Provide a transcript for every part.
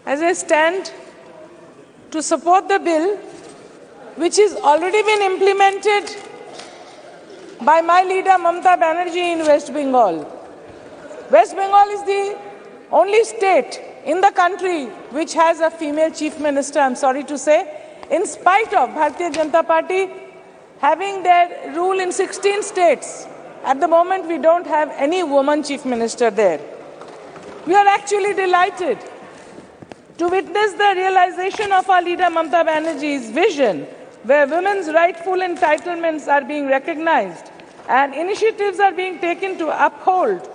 as I stand to support the bill, which has already been implemented by my leader Mamata Banerjee in West Bengal. West Bengal is the only state in the country which has a female chief minister, I'm sorry to say, in spite of Bharatiya Janata Party having their rule in 16 states. At the moment, we don't have any woman chief minister there. We are actually delighted to witness the realization of our leader Mamata Banerjee's vision, where women's rightful entitlements are being recognized and initiatives are being taken to uphold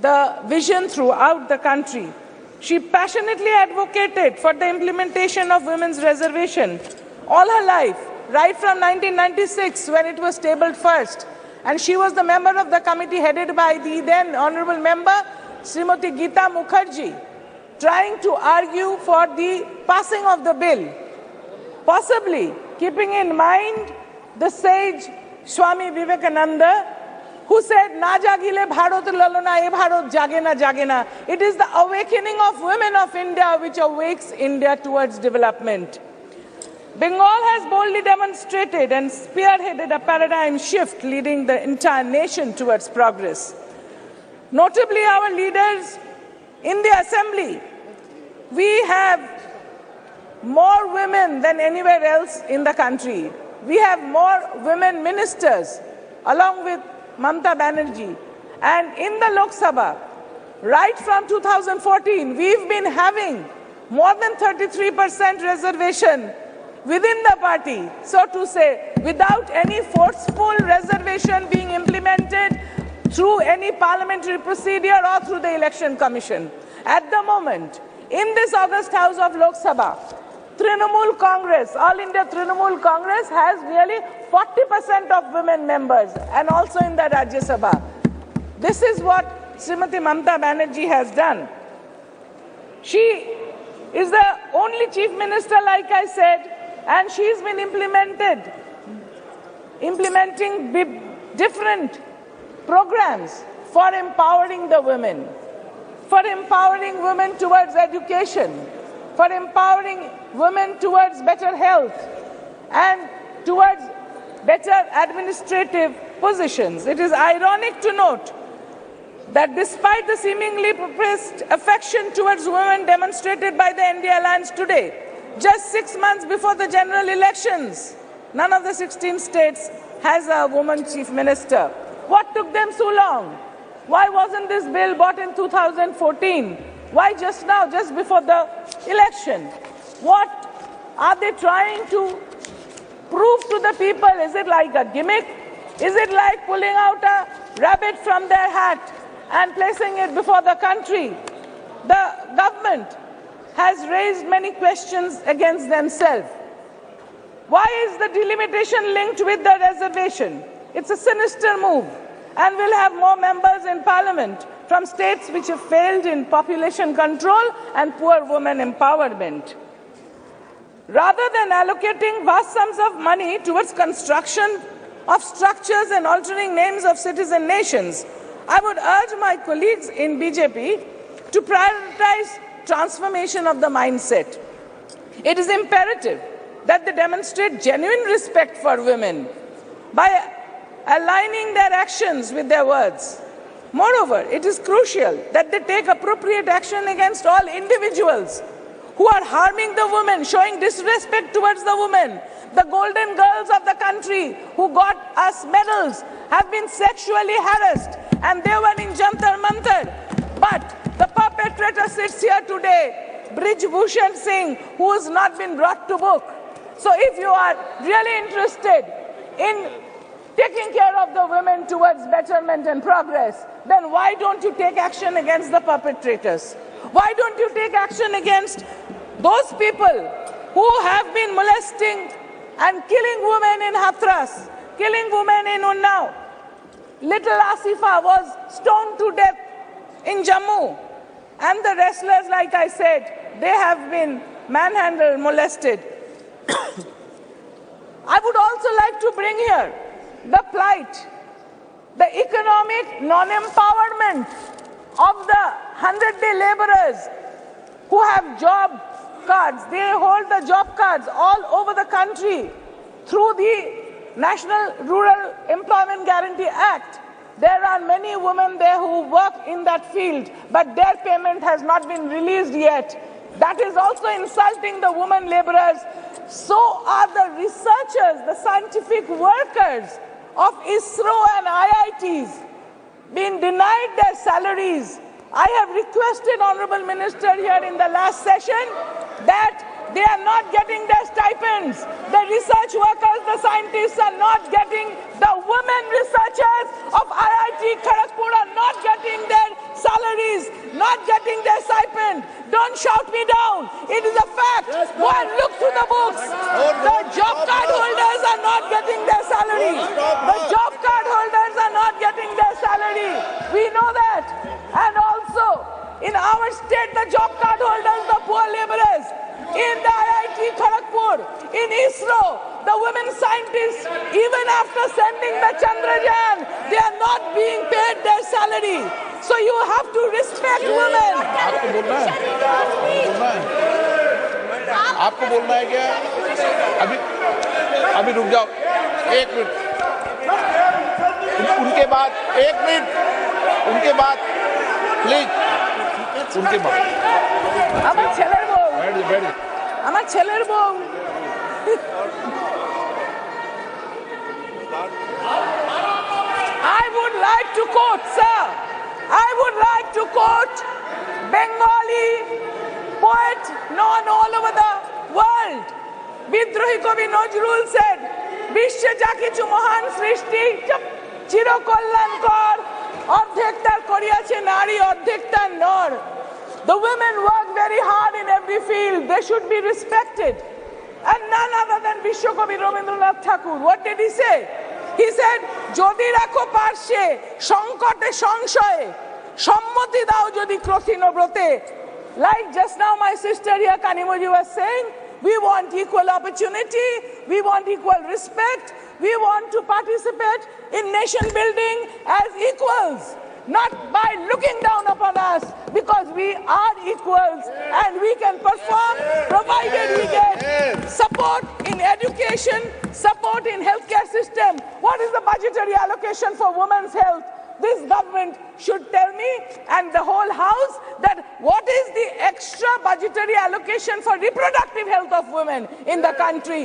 the vision throughout the country. She passionately advocated for the implementation of women's reservation all her life, right from 1996 when it was tabled first. And she was the member of the committee headed by the then honorable member, Srimati Geeta Mukherjee, trying to argue for the passing of the bill, possibly keeping in mind the sage Swami Vivekananda, who said, "Na jagile Bharat lalona, e Bharat jage na." It is the awakening of women of India which awakes India towards development. Bengal has boldly demonstrated and spearheaded a paradigm shift leading the entire nation towards progress. Notably, our leaders in the assembly, we have more women than anywhere else in the country. We have more women ministers along with Mamata Banerjee. And in the Lok Sabha, right from 2014, we've been having more than 33% reservation within the party, so to say, without any forceful reservation being implemented through any parliamentary procedure or through the election commission. At the moment, in this August House of Lok Sabha, Trinamool Congress, All India Trinamool Congress has nearly 40% of women members, and also in the Rajya Sabha. This is what Srimati Mamata Banerjee has done. She is the only chief minister, like I said, and she's been implementing different programs for empowering the women, for empowering women towards education, for empowering women towards better health and towards better administrative positions. It is ironic to note that despite the seemingly professed affection towards women demonstrated by the NDA Alliance today, just 6 months before the general elections, none of the 16 states has a woman chief minister. What took them so long? Why wasn't this bill brought in 2014? Why just now, just before the election? What are they trying to prove to the people? Is it like a gimmick? Is it like pulling out a rabbit from their hat and placing it before the country? The government has raised many questions against themselves. Why is the delimitation linked with the reservation? It's a sinister move, and we'll have more members in parliament from states which have failed in population control and poor women empowerment. Rather than allocating vast sums of money towards construction of structures and altering names of citizen nations, I would urge my colleagues in BJP to prioritize transformation of the mindset. It is imperative that they demonstrate genuine respect for women by aligning their actions with their words. Moreover, it is crucial that they take appropriate action against all individuals who are harming the women, showing disrespect towards the women. The golden girls of the country who got us medals have been sexually harassed, and they were in Jantar Mantar. But the perpetrator sits here today, Brij Bhushan Singh, who has not been brought to book. So if you are really interested in taking care of the women towards betterment and progress, then why don't you take action against the perpetrators? Why don't you take action against those people who have been molesting and killing women in Hathras, killing women in Unnao? Little Asifa was stoned to death in Jammu. And the wrestlers, like I said, they have been manhandled, molested. I would also like to bring here the plight, the economic non-empowerment of the 100-day laborers who have job cards. They hold the job cards all over the country through the National Rural Employment Guarantee Act. There are many women there who work in that field, but their payment has not been released yet. That is also insulting the women laborers. So are the researchers, the scientific workers of ISRO and IITs being denied their salaries. I have requested Honorable Minister here in the last session that they are not getting their stipends. The research workers, the scientists are not getting, the women researchers of IIT Kharagpur are not getting their salaries, not getting their stipend. Don't shout me down. It is a fact. Go and look through the books. The job card holders are not getting their salary. The job card holders are not getting their salary. We know that. And also, in our state, the job card holders, the poor laborers, in the IIT Kharagpur, in ISRO, the women scientists, even after sending the Chandrayaan, they are not being paid their salary. So you have to respect women. आपको बोलना है? आपको बोलना है क्या? अभी रुक जाओ, 1 मिनट। उनके बाद 1 मिनट, उनके बाद प्लीज, उनके बाद। আমার ছেলের বউ। बैठ। আমার ছেলের বউ। I would like to quote, sir. I would like to quote Bengali poet known all over the world. Bidrohi Kavi Nazrul said, "Bishwe ja kichu mohan srishti chiro kolyankor ordhek tar koriyache nari ordhek tar nor." The women work very hard in every field. They should be respected. And none other than Vishwakavi Rabindranath Thakur. What did he say? He said, "Jodi rakho parshe, sankote sangshaye, sammati dao jodi krothino brote." Like just now my sister here, Kanimoji, was saying, we want equal opportunity, we want equal respect, we want to participate in nation building as equals. Not by looking down upon us, because we are equals and we can perform provided we get support in education, support in healthcare system. What is the budgetary allocation for women's health? This government should tell me and the whole house that what is the extra budgetary allocation for reproductive health of women in the country.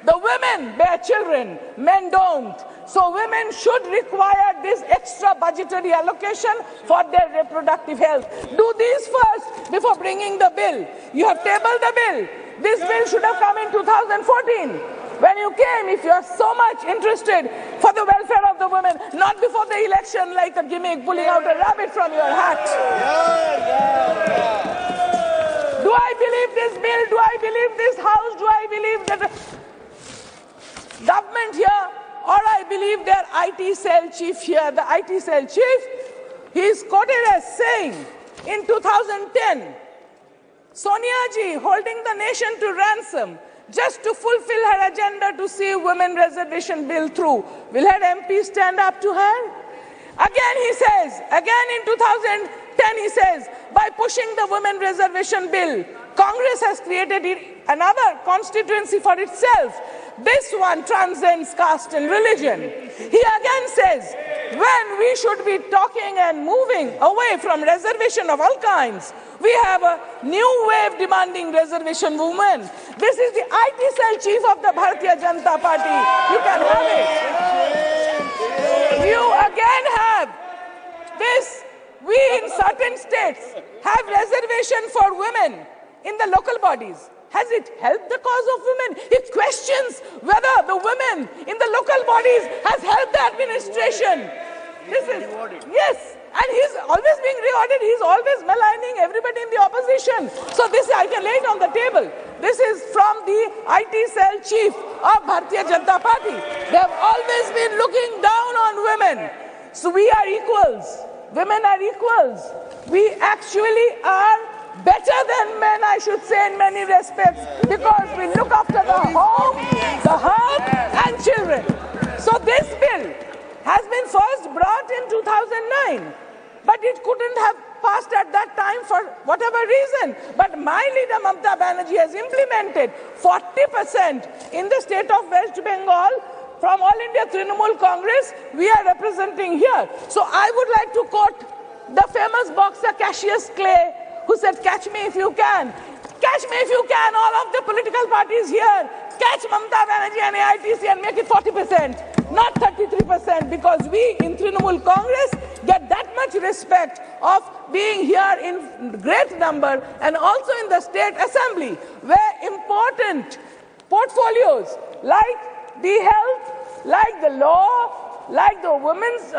The women bear children, men don't. So women should require this extra budgetary allocation for their reproductive health. Do these first before bringing the bill. You have tabled the bill. This bill should have come in 2014. When you came, if you are so much interested for the welfare of the women, not before the election like a gimmick pulling out a rabbit from your hat. Do I believe this bill? Do I believe this house? Do I believe that the government here? Or I believe their IT cell chief here, the IT cell chief, he is quoted as saying in 2010, Sonia ji holding the nation to ransom just to fulfill her agenda to see women reservation bill through. Will her MP stand up to her? Again he says, again in 2010 he says, by pushing the women reservation bill, Congress has created another constituency for itself. This one transcends caste and religion. He again says, when we should be talking and moving away from reservation of all kinds, we have a new wave demanding reservation movement. This is the IT cell chief of the Bharatiya Janata Party. You can have it. You again have this. We in certain states have reservation for women in the local bodies. Has it helped the cause of women? He questions whether the women in the local bodies has helped the administration. This is, yes, and he's always being rewarded. He's always maligning everybody in the opposition. So this, I can lay it on the table. This is from the IT cell chief of Bharatiya Janata Party. They have always been looking down on women. So we are equals. Women are equals. We actually are better than men, I should say, in many respects, because we look after the home, the home, and children. So this bill has been first brought in 2009. but it couldn't have passed at that time for whatever reason. But my leader Mamata Banerjee has implemented 40% in the state of West Bengal. From All India Trinamool Congress, we are representing here. So I would like to quote the famous boxer Cassius Clay, who said, "Catch me if you can. Catch me if you can, all of the political parties here. Catch Mamata Banerjee and AITC and make it 40%, not 33%, because we in Trinamool Congress get that much respect of being here in great number, and also in the State Assembly, where important portfolios like the health, like the law, like the women's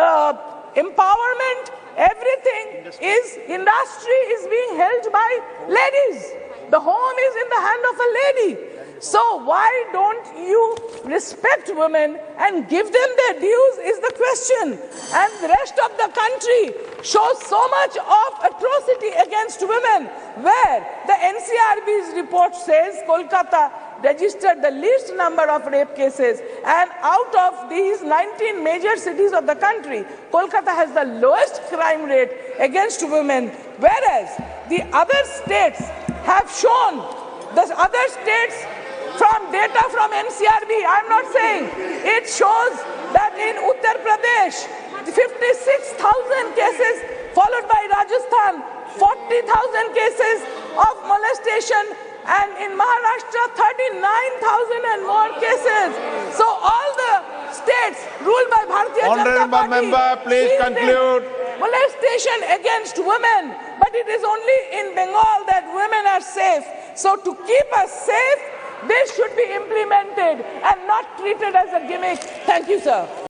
empowerment, everything is, industry is being held by ladies. The home is in the hand of a lady. So why don't you respect women and give them their dues is the question. And the rest of the country shows so much of atrocity against women, where the NCRB's report says Kolkata registered the least number of rape cases, and out of these 19 major cities of the country, Kolkata has the lowest crime rate against women, whereas the other states have shown, the other states, from data from NCRB, I'm not saying, it shows that in Uttar Pradesh, 56,000 cases, followed by Rajasthan, 40,000 cases of molestation, and in Maharashtra, 39,000 and more cases. So all the states ruled by Bharatiya Janata Party, member, please conclude. Molestation against women, but it is only in Bengal that women are safe. So to keep us safe, this should be implemented and not treated as a gimmick. Thank you, sir.